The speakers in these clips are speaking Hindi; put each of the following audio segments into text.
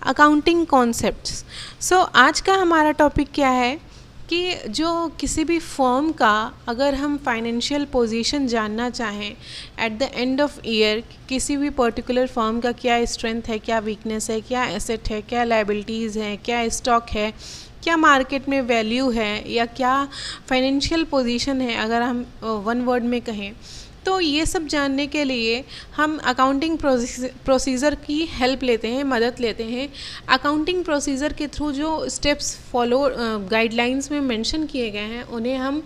Accounting concepts. सो आज का हमारा टॉपिक क्या है कि जो किसी भी फर्म का अगर हम फाइनेंशियल पोजीशन जानना चाहें eight the end of year, किसी भी पर्टिकुलर फर्म का क्या स्ट्रेंथ है, क्या वीकनेस है, क्या एसेट है, क्या लायबिलिटीज़ हैं, क्या स्टॉक है, क्या मार्केट में वैल्यू है, या क्या फाइनेंशियल पोजीशन है, अगर हम वन वर्ड में कहें, तो ये सब जानने के लिए हम अकाउंटिंग प्रोसीजर की हेल्प लेते हैं, मदद लेते हैं। अकाउंटिंग प्रोसीजर के थ्रू जो स्टेप्स फॉलो गाइडलाइंस में मेंशन किए गए हैं उन्हें हम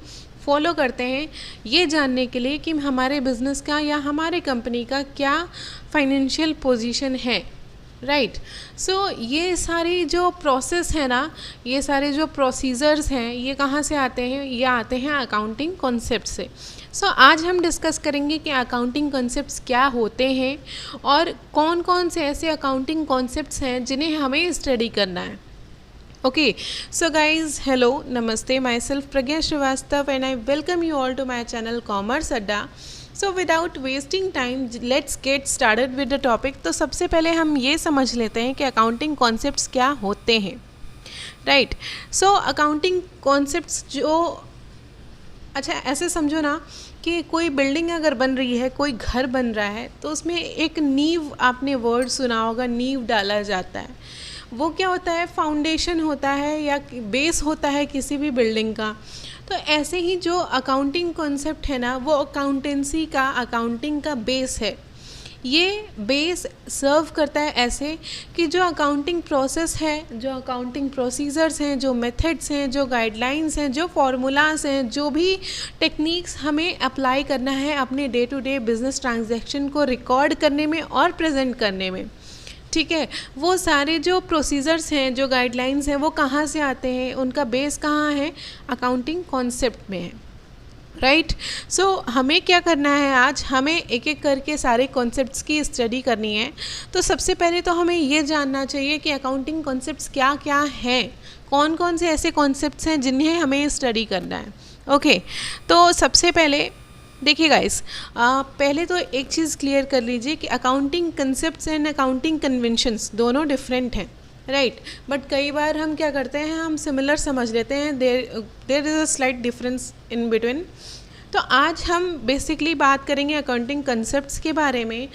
फॉलो करते हैं, ये जानने के लिए कि हमारे बिज़नेस का या हमारे कंपनी का क्या फाइनेंशियल पोजीशन है। राइट। सो ये सारी जो प्रोसेस है ना, ये सारे जो प्रोसीजर्स हैं, ये कहाँ से आते हैं? ये आते हैं अकाउंटिंग कॉन्सेप्ट से। सो आज हम डिस्कस करेंगे कि अकाउंटिंग कॉन्सेप्ट्स क्या होते हैं और कौन कौन से ऐसे अकाउंटिंग कॉन्सेप्ट्स हैं जिन्हें हमें स्टडी करना है। ओके, सो गाइज, हेलो, नमस्ते, myself Pragya Srivastava and I welcome you all to my channel commerce Adda. So without wasting time let's get started with the topic. तो सबसे पहले हम ये समझ लेते हैं कि अकाउंटिंग कॉन्सेप्ट्स क्या होते हैं। राइट। सो अकाउंटिंग कॉन्सेप्ट्स जो, अच्छा ऐसे समझो ना कि कोई बिल्डिंग अगर बन रही है, कोई घर बन रहा है, तो उसमें एक नींव, आपने वर्ड सुना होगा, नींव डाला जाता है। वो क्या होता है? फाउंडेशन होता है या बेस होता है किसी भी बिल्डिंग का। तो ऐसे ही जो अकाउंटिंग कॉन्सेप्ट है ना, वो अकाउंटेंसी का, अकाउंटिंग का बेस है। ये बेस सर्व करता है ऐसे कि जो अकाउंटिंग प्रोसेस है, जो अकाउंटिंग प्रोसीजर्स हैं, जो मेथड्स हैं, जो गाइडलाइंस हैं, जो फार्मूलाज हैं, जो भी टेक्निक्स हमें अप्लाई करना है अपने day to day business transaction को रिकॉर्ड करने में और प्रेजेंट करने में, ठीक है, वो सारे जो प्रोसीजर्स हैं, जो गाइडलाइंस हैं, वो कहाँ से आते हैं? उनका बेस कहाँ है? अकाउंटिंग कॉन्सेप्ट में है। राइट। सो हमें क्या करना है? आज हमें एक एक करके सारे कॉन्सेप्ट्स की स्टडी करनी है। तो सबसे पहले तो हमें ये जानना चाहिए कि अकाउंटिंग कॉन्सेप्ट्स क्या क्या हैं, कौन कौन से ऐसे कॉन्सेप्ट्स हैं जिन्हें हमें स्टडी करना है। ओके, तो सबसे पहले देखिए गाइस, पहले तो एक चीज़ क्लियर कर लीजिए कि accounting concepts and accounting conventions दोनों डिफरेंट हैं। राइट। बट कई बार हम क्या करते हैं, हम सिमिलर समझ लेते हैं, there is a slight difference in between. तो आज हम बेसिकली बात करेंगे अकाउंटिंग कंसेप्ट्स के बारे में।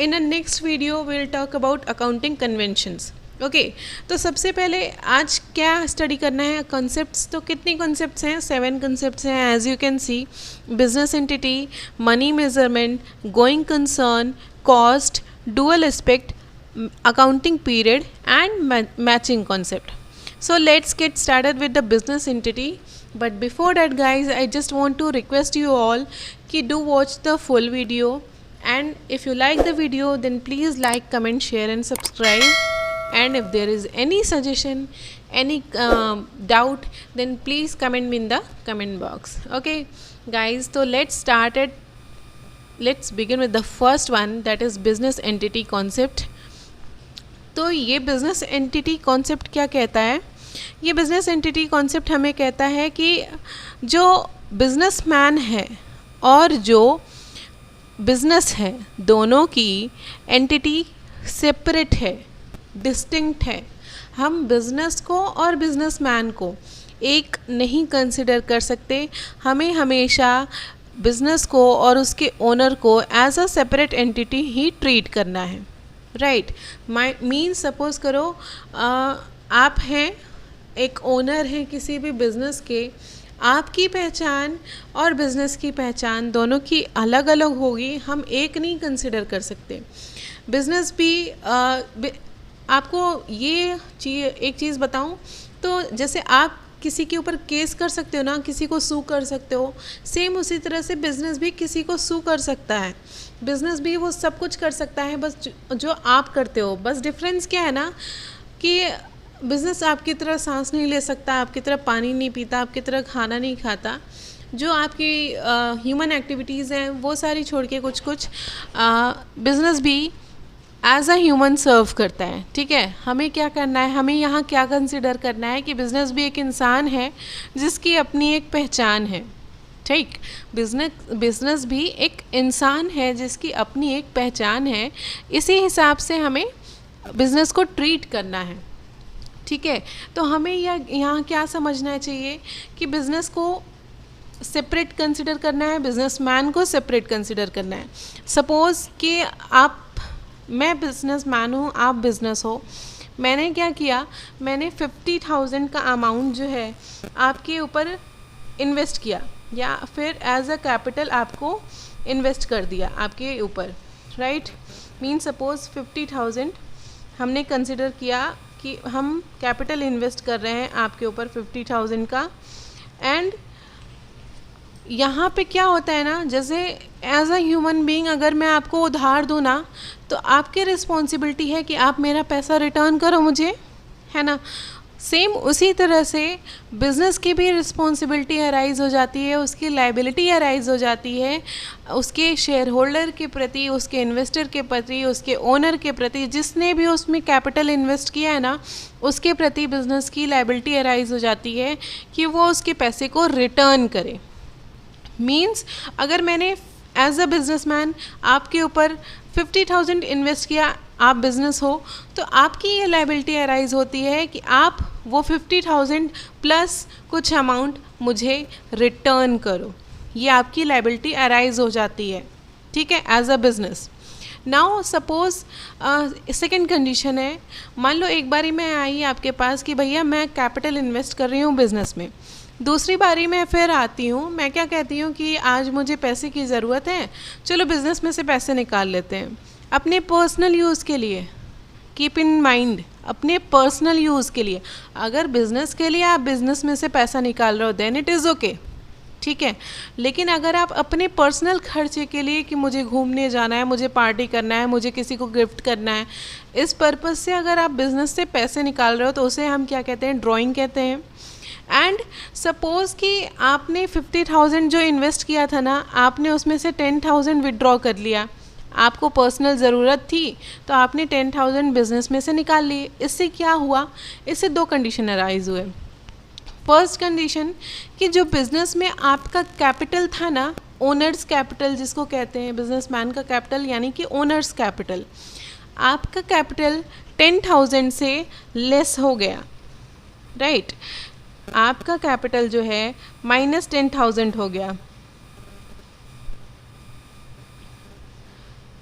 In a next video will talk about accounting conventions. Okay, तो सबसे पहले आज क्या स्टडी करना है? कॉन्सेप्ट्स। तो कितनी कॉन्सेप्ट्स हैं? 7 कॉन्सेप्ट्स हैं, as you can see. Business entity, money measurement, going concern, cost, dual aspect, accounting period and matching concept. So let's get started with the business entity. But before that guys, I just want to request you all ki do watch the full video, and if you like the video then please like, comment, share and subscribe. And if there is any suggestion, any doubt, then please comment me in the comment box. Okay guys, so let's begin with the first one, that is business entity concept. तो ये बिज़नेस एंटिटी कॉन्सेप्ट क्या कहता है? ये बिज़नेस एंटिटी कॉन्सेप्ट हमें कहता है कि जो बिज़नेसमैन है और जो बिज़नेस है, दोनों की एंटिटी सेपरेट है, डिस्टिंक्ट है। हम बिज़नेस को और बिज़नेसमैन को एक नहीं कंसिडर कर सकते। हमें हमेशा बिज़नेस को और उसके ओनर को एज अ सेपरेट एंटिटी ही ट्रीट करना है। राइट। मीन्स सपोज़ करो आप हैं, एक ओनर हैं किसी भी बिज़नेस के, आपकी पहचान और बिज़नेस की पहचान दोनों की अलग अलग होगी, हम एक नहीं कंसिडर कर सकते। बिज़नेस भी आपको ये एक चीज़ बताऊं, तो जैसे आप किसी के ऊपर केस कर सकते हो ना, किसी को सू कर सकते हो, सेम उसी तरह से बिज़नेस भी किसी को सू कर सकता है। बिज़नेस भी वो सब कुछ कर सकता है, बस जो आप करते हो। बस डिफरेंस क्या है ना कि बिज़नेस आपकी तरह सांस नहीं ले सकता, आपकी तरह पानी नहीं पीता, आपकी तरह खाना नहीं खाता। जो आपकी ह्यूमन एक्टिविटीज़ हैं वो सारी छोड़ के कुछ कुछ बिज़नेस भी एज अ ह्यूमन सर्व करता है। ठीक है, हमें क्या करना है, हमें यहाँ क्या कंसिडर करना है कि बिज़नेस भी एक इंसान है जिसकी अपनी एक पहचान है। ठीक, बिज़नेस भी एक इंसान है जिसकी अपनी एक पहचान है। इसी हिसाब से हमें बिज़नेस को ट्रीट करना है। ठीक है, तो हमें यहाँ क्या समझना चाहिए कि बिज़नेस को सेपरेट कंसिडर करना है, बिजनेसमैन को सेपरेट कंसिडर करना है। सपोज़ कि मैं बिजनेसमैन हूँ, आप बिज़नेस हो। मैंने क्या किया, मैंने 50,000 का अमाउंट जो है आपके ऊपर इन्वेस्ट किया, या फिर एज अ कैपिटल आपको इन्वेस्ट कर दिया आपके ऊपर, राइट। मीन सपोज़ 50,000 हमने कंसिडर किया कि हम कैपिटल इन्वेस्ट कर रहे हैं आपके ऊपर 50,000 का। एंड यहाँ पे क्या होता है ना, जैसे एज अ ह्यूमन बीइंग अगर मैं आपको उधार दूँ ना, तो आपकी रिस्पॉन्सिबिलिटी है कि आप मेरा पैसा रिटर्न करो मुझे, है ना। सेम उसी तरह से बिज़नेस की भी रिस्पॉन्सिबिलिटी अराइज हो जाती है, उसकी लायबिलिटी अराइज हो जाती है उसके शेयर होल्डर के प्रति, उसके इन्वेस्टर के प्रति, उसके ओनर के प्रति, जिसने भी उसमें कैपिटल इन्वेस्ट किया है ना, उसके प्रति बिज़नेस की लायबिलिटी अराइज हो जाती है कि वो उसके पैसे को रिटर्न करे। मीन्स अगर मैंने एज अ बिजनेसमैन आपके ऊपर 50,000 इन्वेस्ट किया, आप बिज़नेस हो, तो आपकी ये लायबिलिटी अराइज होती है कि आप वो 50,000 प्लस कुछ अमाउंट मुझे रिटर्न करो। ये आपकी लायबिलिटी अराइज हो जाती है, ठीक है, as a business. Now suppose second condition है, मान लो एक बारी मैं आई आपके पास कि भैया मैं कैपिटल इन्वेस्ट कर रही हूँ बिज़नेस में। दूसरी बारी मैं फिर आती हूँ, मैं क्या कहती हूँ कि आज मुझे पैसे की ज़रूरत है, चलो बिज़नेस में से पैसे निकाल लेते हैं अपने पर्सनल यूज़ के लिए। कीप इन माइंड, अपने पर्सनल यूज़ के लिए। अगर बिज़नेस के लिए आप बिज़नेस में से पैसा निकाल रहे हो देन इट इज़ ओके, ठीक है। लेकिन अगर आप अपने पर्सनल खर्चे के लिए कि मुझे घूमने जाना है, मुझे पार्टी करना है, मुझे किसी को गिफ्ट करना है, इस पर्पज़ से अगर आप बिज़नेस से पैसे निकाल रहे हो तो उसे हम क्या कहते हैं, ड्राइंग कहते हैं। एंड सपोज़ कि आपने 50,000 जो इन्वेस्ट किया था ना, आपने उसमें से 10,000 विड्रॉ कर लिया, आपको पर्सनल ज़रूरत थी तो आपने 10,000 बिज़नेस में से निकाल लिए। इससे क्या हुआ, इससे दो कंडीशन अराइज हुए। फर्स्ट कंडीशन कि जो बिज़नेस में आपका कैपिटल था ना, ओनर्स कैपिटल जिसको कहते हैं, बिजनेसमैन का कैपिटल यानी कि ओनर्स कैपिटल, आपका कैपिटल 10,000 से लेस हो गया, राइट। आपका कैपिटल जो है -10,000 हो गया,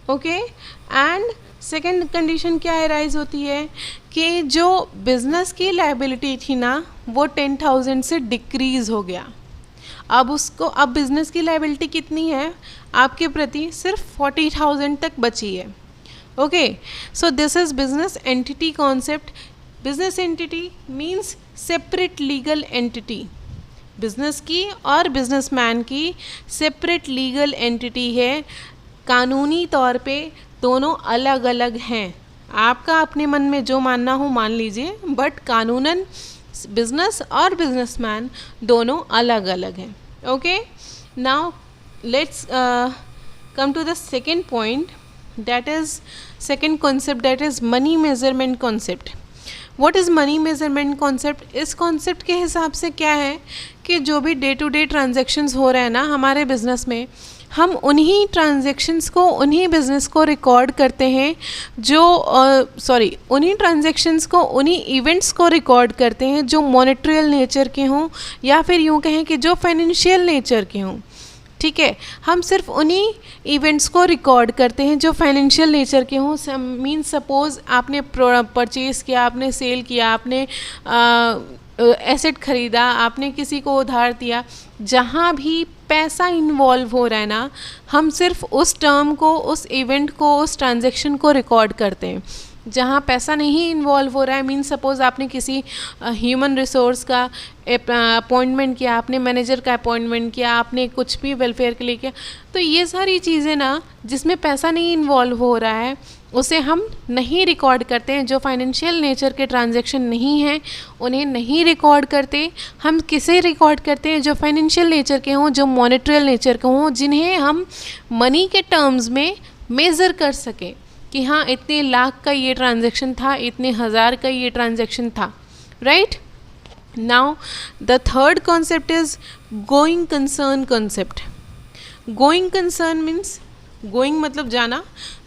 ओके। एंड सेकेंड कंडीशन क्या अराइज होती है कि जो बिज़नेस की लायबिलिटी थी ना, वो 10,000 से डिक्रीज़ हो गया। अब बिज़नेस की लायबिलिटी कितनी है आपके प्रति, सिर्फ 40,000 तक बची है, okay. So this is business entity concept. Business entity means separate legal entity. Business की और बिजनेसमैन की सेपरेट लीगल एंटिटी है, कानूनी तौर पे दोनों अलग अलग हैं। आपका अपने मन में जो मानना हो मान लीजिए, बट कानूनन बिजनेस और बिजनेसमैन दोनों अलग अलग हैं, okay. Now let's come to the second point, that is second concept, that is money measurement concept. What is money measurement concept? इस कॉन्सेप्ट के हिसाब से क्या है कि जो भी डे टू डे ट्रांजेक्शन्स हो रहे हैं ना हमारे बिज़नेस में, हम उन्हीं ट्रांजेक्शन्स को, उन्हीं बिज़नेस को रिकॉर्ड करते हैं उन्हीं ट्रांजेक्शन्स को, उन्हीं इवेंट्स को रिकॉर्ड करते हैं जो मॉनेटरियल नेचर के हों या फिर यूँ कहें कि जो फाइनेंशियल नेचर के हों, ठीक है। हम सिर्फ उन्हीं इवेंट्स को रिकॉर्ड करते हैं जो फाइनेंशियल नेचर के हों। मीन सपोज़ आपने परचेज़ किया, आपने सेल किया, आपने एसेट ख़रीदा, आपने किसी को उधार दिया, जहाँ भी पैसा इन्वॉल्व हो रहा है ना, हम सिर्फ उस टर्म को, उस इवेंट को, उस ट्रांजैक्शन को रिकॉर्ड करते हैं। जहाँ पैसा नहीं इन्वॉल्व हो रहा है, मीन सपोज़ आपने किसी ह्यूमन रिसोर्स का अपॉइंटमेंट किया, आपने मैनेजर का अपॉइंटमेंट किया, आपने कुछ भी वेलफेयर के लिए किया, तो ये सारी चीज़ें ना जिसमें पैसा नहीं इन्वॉल्व हो रहा है उसे हम नहीं रिकॉर्ड करते हैं। जो फाइनेंशियल नेचर के ट्रांजैक्शन नहीं हैं उन्हें नहीं रिकॉर्ड करते। हम किसे रिकॉर्ड करते हैं? जो फाइनेंशियल नेचर के हों, जो मॉनेटरियल नेचर के हों, जिन्हें हम मनी के टर्म्स में मेज़र कर सकें कि हाँ इतने लाख का ये ट्रांजैक्शन था, इतने हज़ार का ये ट्रांजैक्शन था, right. Now the third concept is going concern concept. Going concern means, going मतलब जाना,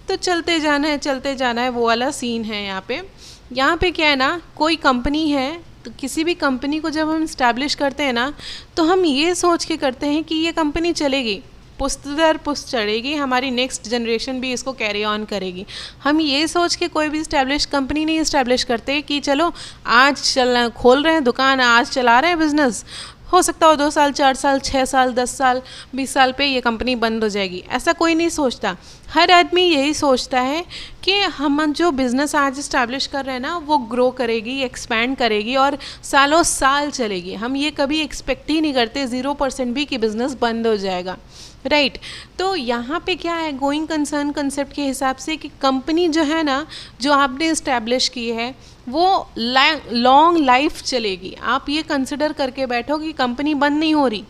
तो चलते जाना है, वो वाला सीन है यहाँ पे क्या है ना, कोई कंपनी है तो किसी भी कंपनी को जब हम इस्टेब्लिश करते हैं ना, तो हम ये सोच के करते हैं कि ये कंपनी चलेगी, पुश्त दर पुश्त चढ़ेगी, हमारी नेक्स्ट जनरेशन भी इसको कैरी ऑन करेगी। हम ये सोच के कोई भी इस्टेब्लिश कंपनी नहीं इस्टेब्लिश करते कि चलो आज खोल रहे हैं दुकान, आज चला रहे हैं बिजनेस, हो सकता हो 2 साल 4 साल 6 साल 10 साल 20 साल पे ये कंपनी बंद हो जाएगी, ऐसा कोई नहीं सोचता। हर आदमी यही सोचता है कि हम जो बिज़नेस आज इस्टेब्लिश कर रहे हैं ना, वो ग्रो करेगी, एक्सपैंड करेगी और सालों साल चलेगी। हम ये कभी एक्सपेक्ट ही नहीं करते 0% भी कि बिज़नेस बंद हो जाएगा, राइट। तो यहाँ पे क्या है, गोइंग कंसर्न कंसेप्ट के हिसाब से कि कंपनी जो है ना, जो आपने इस्टेब्लिश की है, वो लॉन्ग लाइफ चलेगी। आप ये कंसिडर करके बैठो कि कंपनी बंद नहीं हो रही,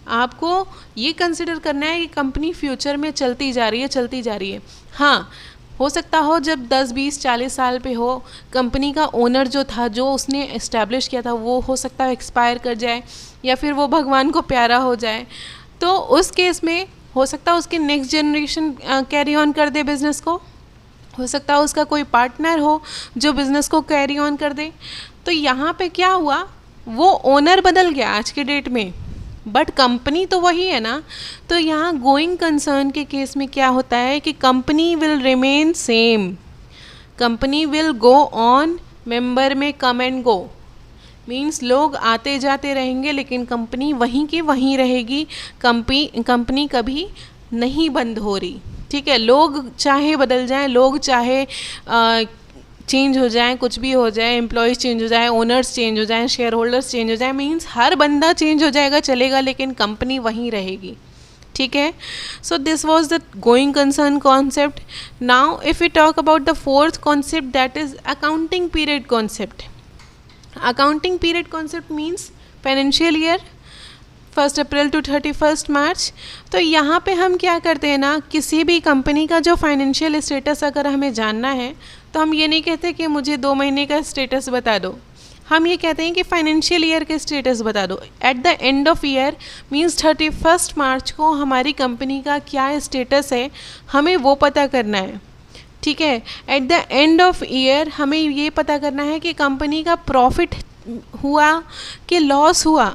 आपको ये कंसिडर करना है कि कंपनी फ्यूचर में चलती जा रही है। हाँ, हो सकता हो जब 10 20 40 साल पे हो, कंपनी का ओनर जो था, जो उसने इस्टेब्लिश किया था, वो हो सकता है एक्सपायर कर जाए या फिर वो भगवान को प्यारा हो जाए, तो उस केस में हो सकता है उसके नेक्स्ट जनरेशन कैरी ऑन कर दे बिज़नेस को, हो सकता है उसका कोई पार्टनर हो जो बिज़नेस को कैरी ऑन कर दे। तो यहाँ पे क्या हुआ, वो ओनर बदल गया आज के डेट में, बट कंपनी तो वही है ना। तो यहाँ गोइंग कंसर्न के केस में क्या होता है कि company will remain same, company will go on, member में कम एंड गो, मीन्स लोग आते जाते रहेंगे लेकिन कंपनी वहीं की वहीं रहेगी, कंपनी कभी नहीं बंद हो रही, ठीक है। लोग चाहे बदल जाएं, लोग चाहे चेंज हो जाएं, कुछ भी हो जाए, एम्प्लॉयज़ चेंज हो जाए, ओनर्स चेंज हो जाएं, शेयर होल्डर्स चेंज हो जाए, मीन्स हर बंदा चेंज हो जाएगा, चलेगा, लेकिन कंपनी वहीं रहेगी, ठीक है। So this was the going concern concept. Now if you talk about the fourth concept, that is accounting period concept. Accounting period concept means financial year 1 April to 31 March. तो यहाँ पे हम क्या करते हैं ना, किसी भी कंपनी का जो फाइनेंशियल स्टेटस अगर हमें जानना है, तो हम ये नहीं कहते कि मुझे 2 महीने का स्टेटस बता दो, हम ये कहते हैं कि फाइनेंशियल ईयर के स्टेटस बता दो। Eight the end of year means 31 मार्च को हमारी कंपनी का क्या स्टेटस है, हमें वो पता करना है, ठीक है। At the end of year हमें ये पता करना है कि कंपनी का प्रॉफिट हुआ कि लॉस हुआ,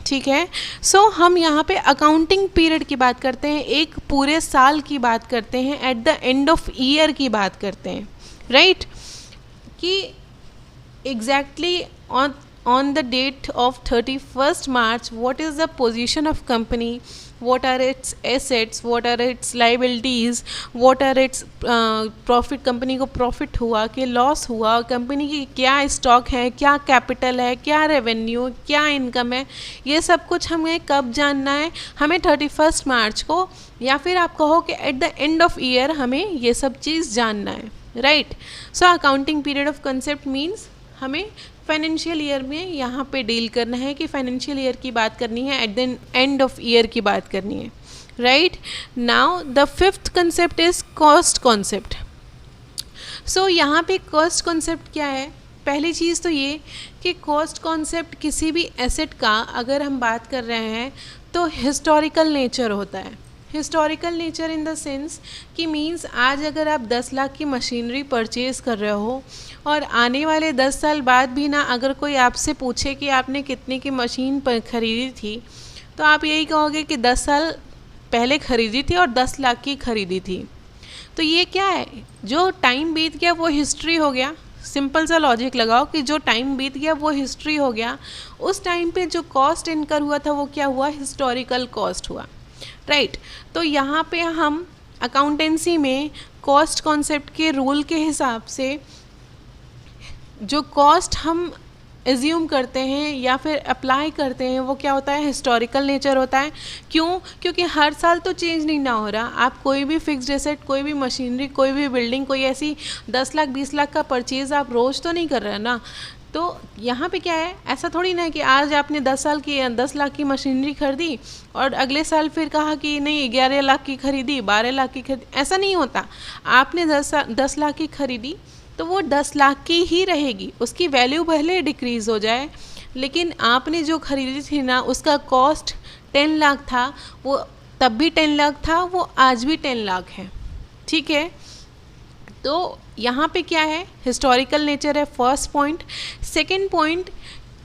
ठीक है। सो हम यहाँ पे अकाउंटिंग पीरियड की बात करते हैं, एक पूरे साल की बात करते हैं, eight the end of year की बात करते हैं, राइट। कि exactly on the date of 31st March, what is the position of company, what are its assets, what are its liabilities, what are its profit, company को प्रॉफिट हुआ कि लॉस हुआ, कंपनी की क्या स्टॉक है, क्या कैपिटल है, क्या रेवेन्यू, क्या इनकम है, ये सब कुछ हमें कब जानना है, हमें 31 मार्च को, या फिर आप कहो कि eight the end of year हमें ये सब चीज़ जानना है, right. So accounting period of concept means हमें फाइनेंशियल ईयर में यहाँ पे डील करना है कि फाइनेंशियल ईयर की बात करनी है, at the end of year की बात करनी है, right. Now the fifth concept is cost concept. So यहाँ पे कॉस्ट कॉन्सेप्ट क्या है, पहली चीज़ तो ये कि कॉस्ट कॉन्सेप्ट किसी भी एसेट का अगर हम बात कर रहे हैं तो हिस्टोरिकल नेचर होता है। Historical nature in the sense कि मीन्स आज अगर आप 10 लाख की मशीनरी परचेज़ कर रहे हो और आने वाले 10 साल बाद भी ना अगर कोई आपसे पूछे कि आपने कितने की मशीन पर ख़रीदी थी, तो आप यही कहोगे कि 10 साल पहले ख़रीदी थी और 10 लाख की ख़रीदी थी। तो ये क्या है, जो टाइम बीत गया वो हिस्ट्री हो गया। सिंपल सा लॉजिक लगाओ कि जो टाइम बीत गया वो हिस्ट्री हो गया। उस टाइम पे जो कॉस्ट इनकर हुआ था वो क्या हुआ, हिस्टोरिकल कॉस्ट हुआ, राइट। तो यहाँ पे हम अकाउंटेंसी में कॉस्ट कॉन्सेप्ट के रूल के हिसाब से जो कॉस्ट हम एज्यूम करते हैं या फिर अप्लाई करते हैं वो क्या होता है, हिस्टोरिकल नेचर होता है। क्यों? क्योंकि हर साल तो चेंज नहीं ना हो रहा। आप कोई भी फिक्स्ड एसेट, कोई भी मशीनरी, कोई भी बिल्डिंग, कोई ऐसी 10 लाख 20 लाख का परचेज़ आप रोज़ तो नहीं कर रहे हैं ना। तो यहाँ पे क्या है, ऐसा थोड़ी ना है कि आज आपने 10 लाख की मशीनरी खरीदी और अगले साल फिर कहा कि नहीं 11 लाख की खरीदी, 12 लाख की खरीदी, ऐसा नहीं होता। आपने 10 लाख की खरीदी तो वो 10 लाख की ही रहेगी, उसकी वैल्यू भले डिक्रीज़ हो जाए, लेकिन आपने जो खरीदी थी ना उसका कॉस्ट 10 लाख था, वो तब भी 10 लाख था, वो आज भी 10 लाख है, ठीक है। तो यहाँ पे क्या है, हिस्टोरिकल नेचर है फर्स्ट पॉइंट। सेकंड पॉइंट,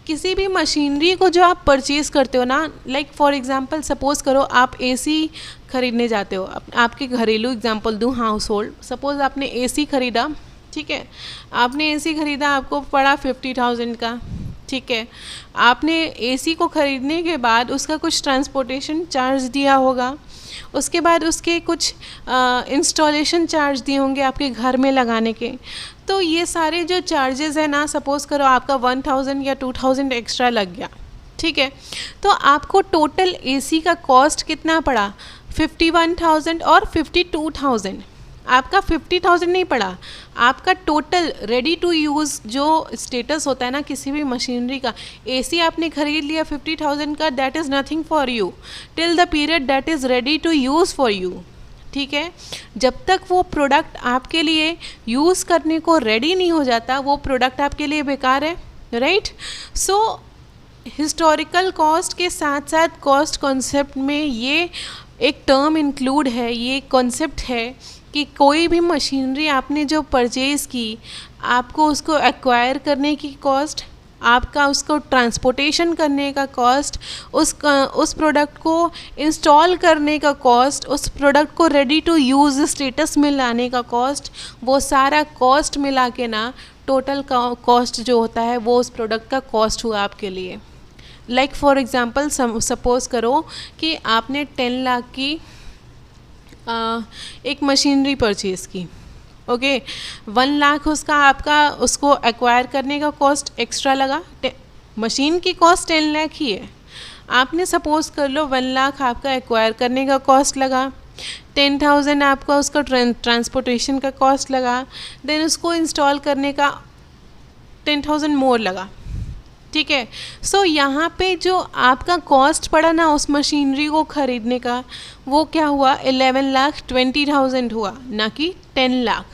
किसी भी मशीनरी को जो आप परचेज़ करते हो ना, लाइक फॉर एग्जांपल सपोज़ करो आप एसी खरीदने जाते हो, आपके घरेलू एग्जांपल दूँ, हाउस होल्ड, सपोज़ आपने एसी खरीदा, ठीक है, आपने एसी खरीदा, आपको पड़ा 50,000 का, ठीक है, आपने एसी को ख़रीदने के बाद उसका कुछ ट्रांसपोर्टेशन चार्ज दिया होगा, उसके बाद उसके कुछ इंस्टॉलेशन चार्ज दिए होंगे आपके घर में लगाने के। तो ये सारे जो चार्जेस है ना, सपोज़ करो आपका 1,000 या 2,000 एक्स्ट्रा लग गया, ठीक है, तो आपको टोटल एसी का कॉस्ट कितना पड़ा, 51,000 और 52,000। आपका 50,000 नहीं पड़ा, आपका टोटल रेडी टू यूज़ जो स्टेटस होता है ना किसी भी मशीनरी का, एसी आपने खरीद लिया 50,000 का, that is nothing for you till the period that is ready to use for you, ठीक है। जब तक वो प्रोडक्ट आपके लिए यूज़ करने को रेडी नहीं हो जाता, वो प्रोडक्ट आपके लिए बेकार है, राइट। सो हिस्टोरिकल कॉस्ट के साथ साथ कॉस्ट कॉन्सेप्ट में ये एक टर्म इंक्लूड है, ये कॉन्सेप्ट है कि कोई भी मशीनरी आपने जो परचेज़ की, आपको उसको एक्वायर करने की कॉस्ट, आपका उसको ट्रांसपोर्टेशन करने का कॉस्ट, उस प्रोडक्ट को इंस्टॉल करने का कॉस्ट, उस प्रोडक्ट को रेडी टू यूज़ स्टेटस में लाने का कॉस्ट, वो सारा कॉस्ट मिला के ना टोटल कॉस्ट जो होता है वो उस प्रोडक्ट का कॉस्ट हुआ आपके लिए। लाइक फॉर एग्ज़ाम्पल सपोज़ करो कि आपने 10 लाख की एक मशीनरी परचेज़ की, ओके, 1 लाख उसका आपका उसको एक्वायर करने का कॉस्ट एक्स्ट्रा लगा, मशीन की कॉस्ट 10 लाख ही है, आपने सपोज़ कर लो 1 लाख आपका एक्वायर करने का कॉस्ट लगा, 10,000 आपका उसका ट्रांसपोर्टेशन का कॉस्ट लगा, देन उसको इंस्टॉल करने का 10,000 मोर लगा, ठीक है। सो यहाँ पे जो आपका कॉस्ट पड़ा ना उस मशीनरी को ख़रीदने का, वो क्या हुआ, 11,20,000 हुआ, ना कि 10 लाख,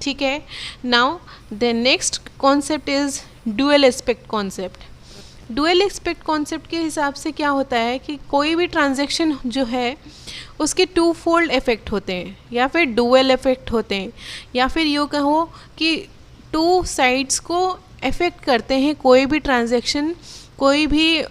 ठीक है। Now the next concept is dual aspect concept. Dual aspect concept के हिसाब से क्या होता है कि कोई भी ट्रांजैक्शन जो है उसके 2 फोल्ड इफ़ेक्ट होते हैं, या फिर डुअल इफ़ेक्ट होते हैं, या फिर यूँ कहो कि 2 साइड्स को इफ़ेक्ट करते हैं। कोई भी ट्रांजैक्शन, कोई भी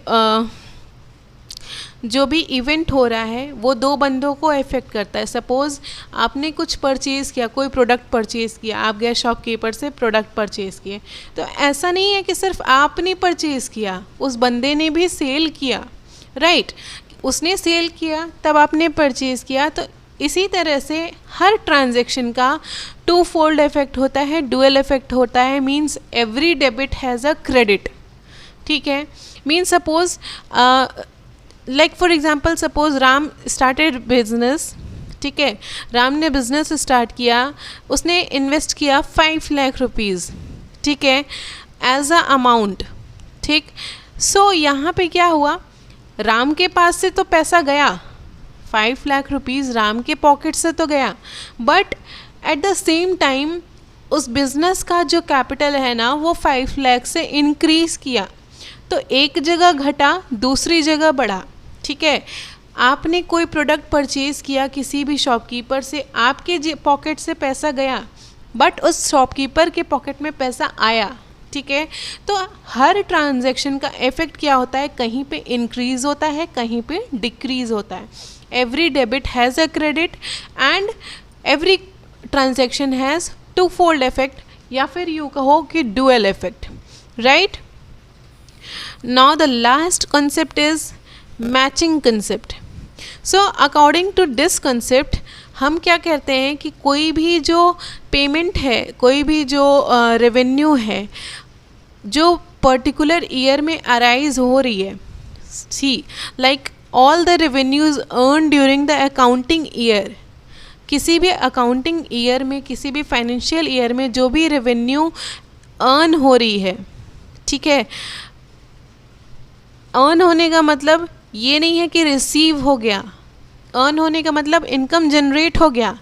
जो भी इवेंट हो रहा है वो 2 बंदों को इफ़ेक्ट करता है। सपोज़ आपने कुछ परचेज़ किया, कोई प्रोडक्ट परचेज़ किया, आप गए शॉपकीपर से प्रोडक्ट परचेज़ किए, तो ऐसा नहीं है कि सिर्फ आपने परचेज़ किया, उस बंदे ने भी सेल किया, राइट, उसने सेल किया तब आपने परचेज़ किया। तो इसी तरह से हर ट्रांजैक्शन का 2 फोल्ड इफेक्ट होता है, डुअल इफेक्ट होता है, means every debit has a credit, ठीक है। Means suppose like for example suppose Ram started business, ठीक है, राम ने बिज़नेस स्टार्ट किया, उसने इन्वेस्ट किया 5 लाख रुपीज़, ठीक है, एज अ अमाउंट, ठीक। सो यहाँ पे क्या हुआ, राम के पास से तो पैसा गया, 5 लाख रुपीज़ राम के पॉकेट से तो गया, but at the same time उस बिज़नेस का जो कैपिटल है ना वो 5 लाख से इंक्रीज़ किया। तो एक जगह घटा, दूसरी जगह बढ़ा, ठीक है। आपने कोई प्रोडक्ट परचेज़ किया किसी भी शॉपकीपर से, आपके पॉकेट से पैसा गया, बट उस शॉपकीपर के पॉकेट में पैसा आया, ठीक है। तो हर ट्रांजैक्शन का इफेक्ट क्या होता है, कहीं पे इंक्रीज़ होता है, कहीं पे डिक्रीज़ होता है। Every debit has a credit and every transaction has 2 fold effect, या फिर यूँ कहो कि dual effect, right. Now the last concept is matching concept. So according to this concept हम क्या कहते हैं कि कोई भी जो पेमेंट है, कोई भी जो रेवेन्यू है जो पर्टिकुलर ईयर में अराइज हो रही है, see like all the revenues earn during the accounting year, किसी भी अकाउंटिंग ईयर में, किसी भी फाइनेंशियल ईयर में जो भी रेवेन्यू अर्न हो रही है, ठीक है, अर्न होने का मतलब ये नहीं है कि रिसीव हो गया, अर्न होने का मतलब इनकम जनरेट हो गया,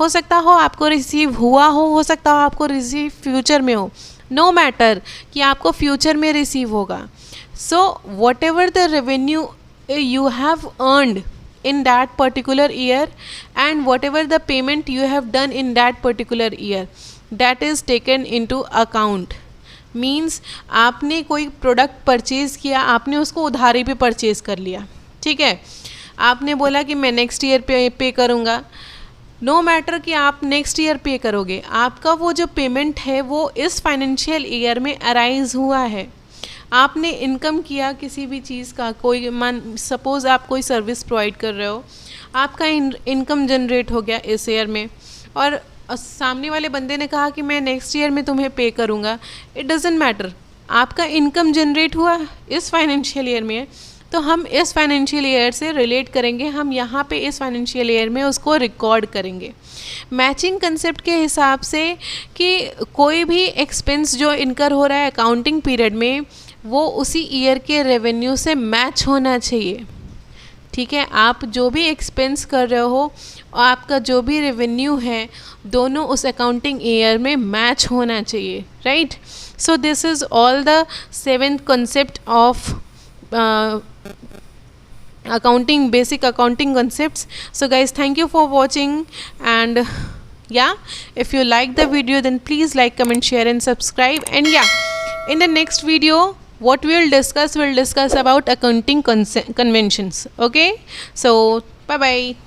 हो सकता हो आपको रिसीव हुआ हो सकता हो आपको रिसीव फ्यूचर में हो, नो मैटर कि आपको फ्यूचर में रिसीव होगा। So what ever the revenue you have earned in that particular year and whatever the payment you have done in that particular year, that is taken into account. Means आपने कोई प्रोडक्ट परचेज़ किया, आपने उसको उधारी पे परचेज़ कर लिया, ठीक है, आपने बोला कि मैं नेक्स्ट ईयर पे करूँगा, नो मैटर कि आप नेक्स्ट ईयर पे करोगे, आपका वो जो पेमेंट है वो इस फाइनेंशियल ईयर में अराइज हुआ है। आपने इनकम किया किसी भी चीज़ का, कोई मान सपोज़ आप कोई सर्विस प्रोवाइड कर रहे हो, आपका इनकम जनरेट हो गया इस ईयर में, और सामने वाले बंदे ने कहा कि मैं नेक्स्ट ईयर में तुम्हें पे करूँगा, इट डजेंट मैटर, आपका इनकम जनरेट हुआ इस फाइनेंशियल ईयर में, तो हम इस फाइनेंशियल ईयर से रिलेट करेंगे, हम यहाँ पे इस फाइनेंशियल ईयर में उसको रिकॉर्ड करेंगे। मैचिंग कंसेप्ट के हिसाब से कि कोई भी एक्सपेंस जो इनकर हो रहा है अकाउंटिंग पीरियड में वो उसी ईयर के रेवेन्यू से मैच होना चाहिए, ठीक है। आप जो भी एक्सपेंस कर रहे हो और आपका जो भी रेवेन्यू है दोनों उस अकाउंटिंग ईयर में मैच होना चाहिए, right. So this is all the 7th concept of accounting, basic accounting concepts. So guys, thank you for watching, and yeah, if you like the video then please like, comment, share and subscribe. And yeah, in the next video what we'll discuss about accounting conventions. Okay, so bye bye.